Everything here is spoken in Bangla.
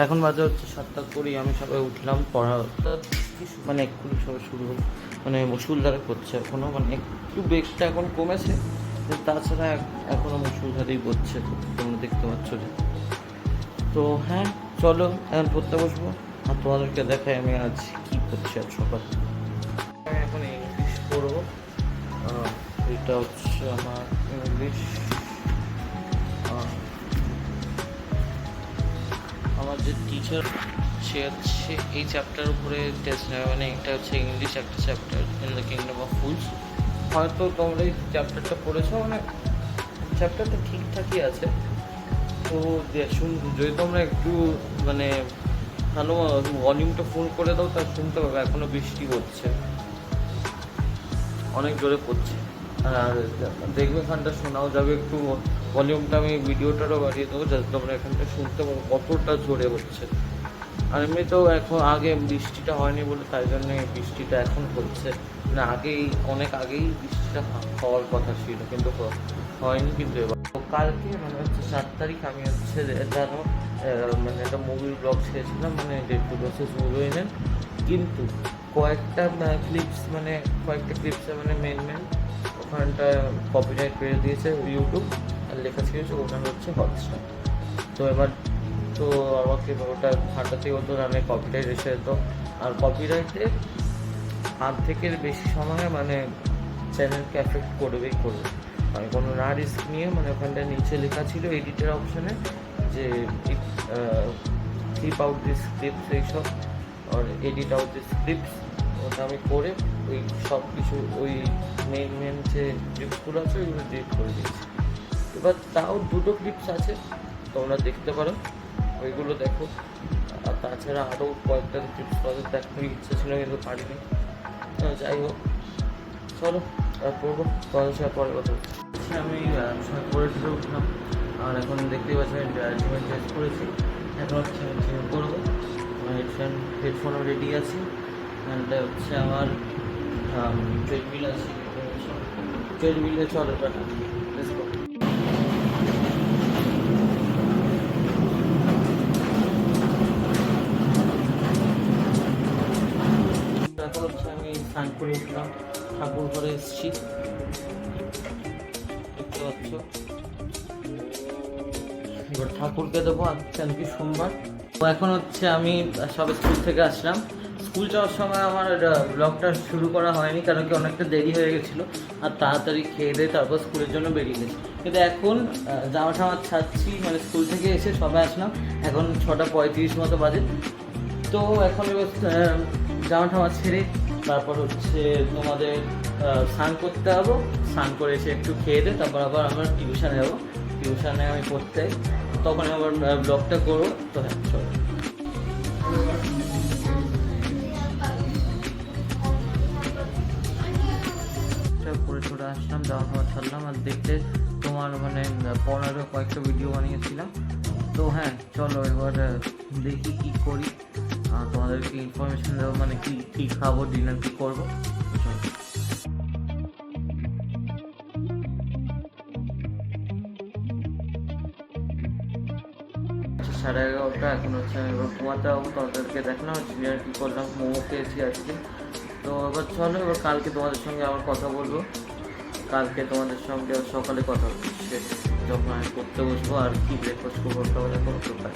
এখন বাজে হচ্ছে 7:20, আমি সবাই উঠলাম, পড়া মানে এক্ষুনি সবাই শুরু হল, মানে মুষলধারে পড়ছে এখনও, মানে একটু বেগটা এখন কমেছে, কিন্তু তাছাড়া এখনও মুষলধারেই পড়ছে, তোমরা দেখতে পাচ্ছ যে। তো হ্যাঁ, চলো এখন পড়তে বসবো, আর তোমাদেরকে দেখাই আমি আজ কী করছি আজ সকাল। আমি এখন ইংলিশ পড়বো, এটা হচ্ছে আমার ইংলিশ। আমার যে টিচার, সে হচ্ছে এই চ্যাপ্টার উপরে টেস্ট নেবে, মানে এটা হচ্ছে ইংলিশ একটা chapter, in the kingdom of fools. হয়তো তোমরা এই চ্যাপ্টারটা পড়েছো, মানে চ্যাপ্টারটা ঠিকঠাকই আছে। তো যদি তোমরা একটু মানে ভালো ভলিউমটা ফুল করে দাও, তা শুনতে পাবে। এখনও বৃষ্টি হচ্ছে, অনেক জোরে পড়ছে, আর দেখবে এখানটা শোনাও যাবে। একটু ভলিউমটা আমি ভিডিওটারও বাড়িয়ে দেবো, যাতে তোমরা এখানটা শুনতে পারো কতটা জোরে হচ্ছে। আর এমনিতেও এখন আগে বৃষ্টিটা হয়নি বলে, তাই জন্যে বৃষ্টিটা এখন হচ্ছে, মানে আগেই অনেক আগেই বৃষ্টিটা হওয়ার কথা ছিল, কিন্তু হয়নি। কিন্তু এবার কালকে মানে হচ্ছে 7 তারিখ, আমি হচ্ছে জানো মানে একটা মুভির ব্লগ ছেড়েছিলাম, মানে ডেট টু বসেস উইমেন, কিন্তু কয়েকটা ক্লিপস, মানে কয়েকটা ক্লিপসে মানে মেন ওখানটা কপিরাইট পেয়ে দিয়েছে ইউটিউব, আর লেখা ছিল ওখানে হচ্ছে হটস্টার। তো এবার তো আমাকে ওটা হাঁটাতেই হতো, রানে কপিরাইট এসে যেত। আর কপিরাইটের অর্ধেকের বেশি সময় মানে চ্যানেলকে অ্যাফেক্ট করবে। আমি কোনো না রিস্ক নিয়ে, মানে ওখানটা নিচে লেখা ছিল এডিটের অপশানে যে ক্লিপ আউট দিস ক্লিপস, এইসব, আর এডিট আউট দিস ক্লিপস, ওটা আমি করে ওই সব কিছু ওই মেন যে ক্লিপসগুলো আছে ওইগুলো ডিলিট করে দিয়েছি। এবার তাও 2টো ক্লিপস আছে, তোমরা দেখতে পারো, ওইগুলো দেখো। আর তাছাড়া আরও কয়েকটা ক্লিপস পাওয়া দেখার ইচ্ছা ছিল, কিন্তু পারিনি। যাই হোক, চলো পড়বো, তোমাদের সাথে পরে কথা হচ্ছে। আমি পরে ঢুকে উঠলাম, আর এখন দেখতেই পাচ্ছি আমি জিমের ড্রেস করেছি। এখন হচ্ছে আমি জিম করবো, হেডফোনও রেডি আছি। এটা হচ্ছে আমার ট্রেডমিল আছে, ট্রেডমিলে চলো টাটা, লেটস গো। এখন হচ্ছে আমি স্নান করে উঠলাম, ঠাকুর ঘরে এসেছি, দেখতে পাচ্ছ। এবার ঠাকুরকে দেবো, আজকে কি সোমবার। তো এখন হচ্ছে আমি সবে স্কুল থেকে আসলাম। স্কুল যাওয়ার সময় আমার ব্লগটা শুরু করা হয়নি, কারণ কি অনেকটা দেরি হয়ে গেছিলো, আর তাড়াতাড়ি খেয়ে দিয়ে তারপর স্কুলের জন্য বেরিয়ে গেছি। কিন্তু এখন জামা টামা ছাড়ছি, মানে স্কুল থেকে এসে সবাই আসলাম, এখন 6:35 মতো বাজে। তো এখন জামা টামা ছেড়ে তারপর হচ্ছে তোমাদের স্নান করতে যাবো, স্নান করে এসে একটু খেয়ে দিয়ে তারপর আবার আমরা টিউশনে যাবো। টিউশনে আমি পড়তে, তখন আবার ব্লগটা করবো। তো হ্যাঁ, চলো। পরে চলে আসলাম, জামা টামা ছাড়লাম, আর দেখতে তোমার মানে পড়ারও কয়েকটা ভিডিও বানিয়েছিলাম। তো হ্যাঁ, চলো এবার দেখি কী করি, তোমাদেরকে ইনফরমেশন দেবো, মানে কী খাবো, ডিনার কী করবো। 11:30, এখন হচ্ছে আমি এবার ঘুমাতে যাবো। তোমাদেরকে দেখলাম ডিনার কী করলাম, মোমো খেয়েছি আজকে। তো এবার চলো, এবার কালকে তোমাদের সঙ্গে আবার কথা বলবো। কালকে তোমাদের সঙ্গে সকালে কথা হচ্ছে, যখন আমি পড়তে বসবো, আর কি ব্রেকফাস্ট করবো সকালে কোনো প্রকার।